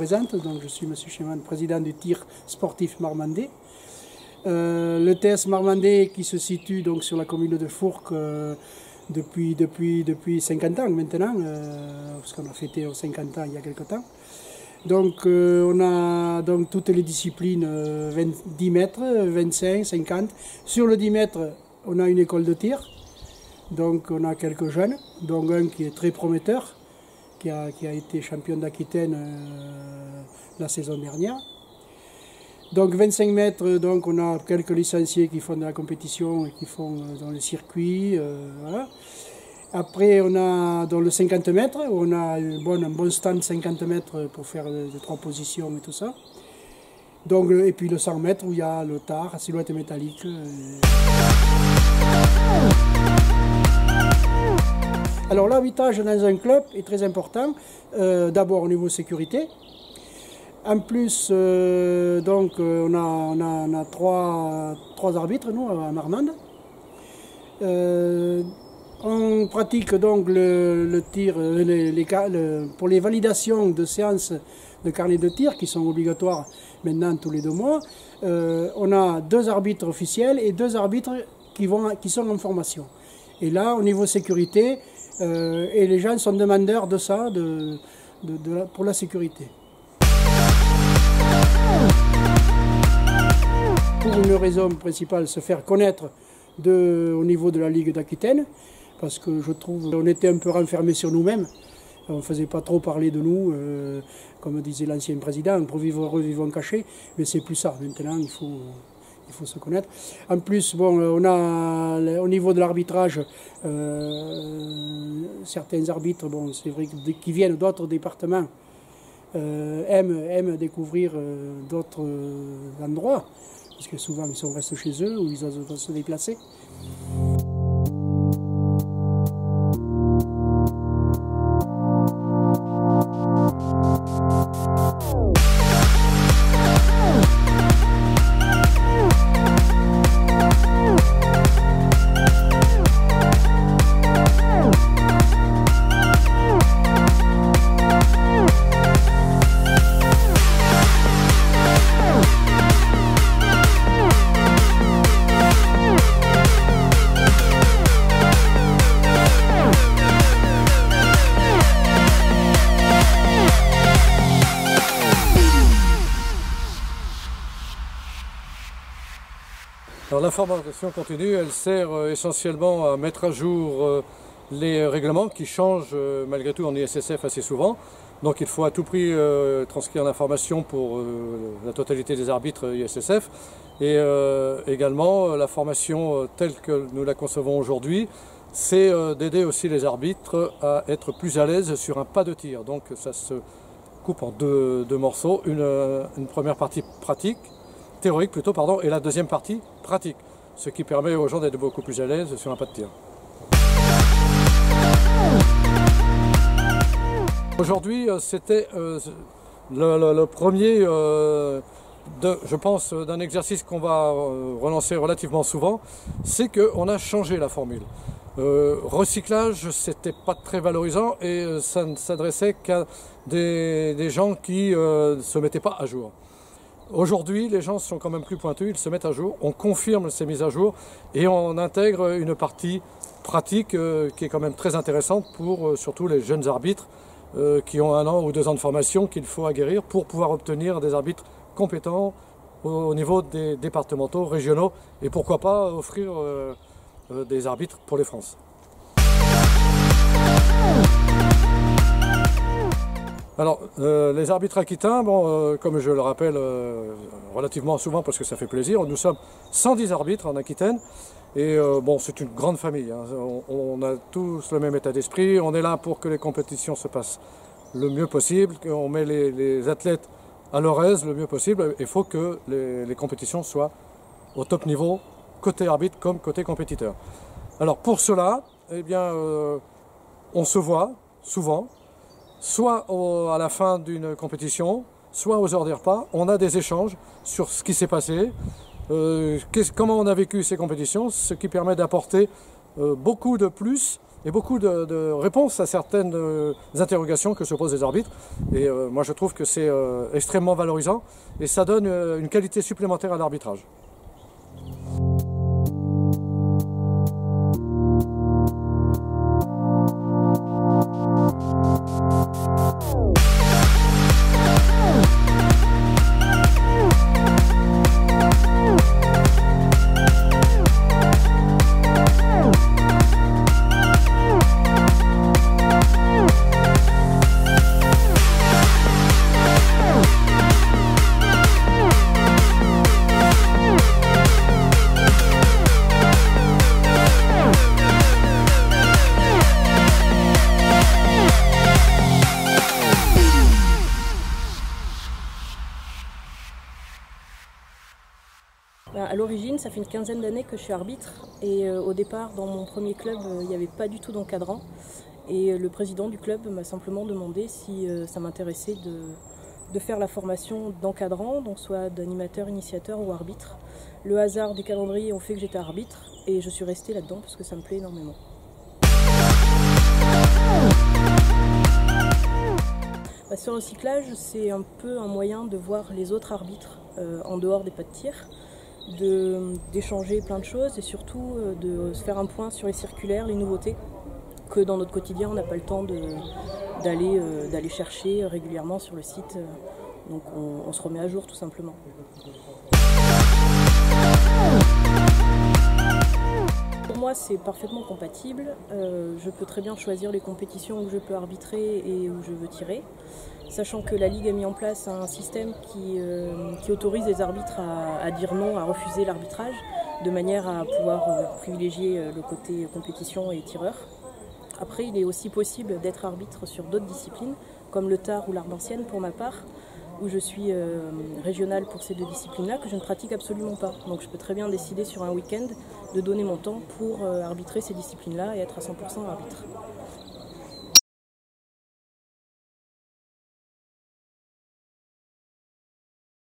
présente. Donc, je suis M. Cheman, président du tir sportif marmandais. Le TS marmandais qui se situe donc sur la commune de Fourques depuis 50 ans maintenant, parce qu'on a fêté aux 50 ans il y a quelques temps. Donc on a donc toutes les disciplines, 10 mètres, 25, 50. Sur le 10 mètres, on a une école de tir. Donc on a quelques jeunes, dont un qui est très prometteur, qui a été champion d'Aquitaine la saison dernière. Donc 25 mètres, donc on a quelques licenciés qui font de la compétition et qui font dans le circuit. Voilà. Après on a dans le 50 mètres, où on a un bon stand 50 mètres pour faire les 3 positions et tout ça. Donc, et puis le 100 mètres où il y a le tar, la silhouette métallique. Alors l'arbitrage dans un club est très important, d'abord au niveau sécurité. En plus, donc, on a 3 arbitres, nous, à Marmande. On pratique donc le tir pour les validations de séances de carnet de tir qui sont obligatoires maintenant tous les 2 mois. On a 2 arbitres officiels et 2 arbitres qui sont en formation. Et là, au niveau sécurité, et les gens sont demandeurs de ça pour la sécurité. Pour une raison principale, se faire connaître au niveau de la Ligue d'Aquitaine, parce que je trouve qu'on était un peu renfermés sur nous-mêmes. On ne faisait pas trop parler de nous, comme disait l'ancien président, pour vivre revivons cachés, mais c'est plus ça. Maintenant, il faut se connaître. En plus, bon, on a au niveau de l'arbitrage, certains arbitres, bon, c'est vrai, qui viennent d'autres départements, aiment découvrir d'autres endroits, parce que souvent ils restent chez eux ou ils osent se déplacer. Alors la formation continue, elle sert essentiellement à mettre à jour les règlements qui changent malgré tout en ISSF assez souvent. Donc il faut à tout prix transcrire l'information pour la totalité des arbitres ISSF. Et également la formation telle que nous la concevons aujourd'hui, c'est d'aider aussi les arbitres à être plus à l'aise sur un pas de tir. Donc ça se coupe en deux morceaux, une première partie pratique, théorique plutôt, pardon, et la deuxième partie pratique, ce qui permet aux gens d'être beaucoup plus à l'aise sur un pas de tir. Aujourd'hui, c'était le premier, je pense, d'un exercice qu'on va relancer relativement souvent, c'est qu'on a changé la formule. Recyclage, c'était pas très valorisant et ça ne s'adressait qu'à des gens qui ne se mettaient pas à jour. Aujourd'hui, les gens sont quand même plus pointus, ils se mettent à jour, on confirme ces mises à jour et on intègre une partie pratique qui est quand même très intéressante pour surtout les jeunes arbitres qui ont 1 an ou 2 ans de formation qu'il faut aguerrir pour pouvoir obtenir des arbitres compétents au niveau des départementaux, régionaux et pourquoi pas offrir des arbitres pour les France. Alors, les arbitres aquitains, bon, comme je le rappelle relativement souvent parce que ça fait plaisir, nous sommes 110 arbitres en Aquitaine et bon, c'est une grande famille, hein. On a tous le même état d'esprit, on est là pour que les compétitions se passent le mieux possible, qu'on met les athlètes à leur aise le mieux possible. Il faut que les compétitions soient au top niveau, côté arbitre comme côté compétiteur. Alors pour cela, eh bien, on se voit souvent, soit à la fin d'une compétition, soit aux heures des repas, on a des échanges sur ce qui s'est passé, comment on a vécu ces compétitions, ce qui permet d'apporter beaucoup de plus et beaucoup de réponses à certaines interrogations que se posent les arbitres. Et moi je trouve que c'est extrêmement valorisant et ça donne une qualité supplémentaire à l'arbitrage. À l'origine, ça fait une quinzaine d'années que je suis arbitre et au départ, dans mon premier club, il n'y avait pas du tout d'encadrant. Et le président du club m'a simplement demandé si ça m'intéressait de faire la formation d'encadrant, donc soit d'animateur, initiateur ou arbitre. Le hasard des calendriers ont fait que j'étais arbitre et je suis restée là-dedans parce que ça me plaît énormément. Sur le cyclage, c'est un peu un moyen de voir les autres arbitres en dehors des pas de tir, d'échanger plein de choses et surtout de se faire un point sur les circulaires, les nouveautés que dans notre quotidien on n'a pas le temps d'aller chercher régulièrement sur le site. Donc on se remet à jour tout simplement. Pour moi c'est parfaitement compatible, je peux très bien choisir les compétitions où je peux arbitrer et où je veux tirer. Sachant que la Ligue a mis en place un système qui autorise les arbitres à dire non, à refuser l'arbitrage, de manière à pouvoir privilégier le côté compétition et tireur. Après, il est aussi possible d'être arbitre sur d'autres disciplines, comme le tar ou l'art d'ancienne pour ma part, où je suis régionale pour ces deux disciplines-là, que je ne pratique absolument pas. Donc je peux très bien décider sur un week-end de donner mon temps pour arbitrer ces disciplines-là et être à 100% arbitre.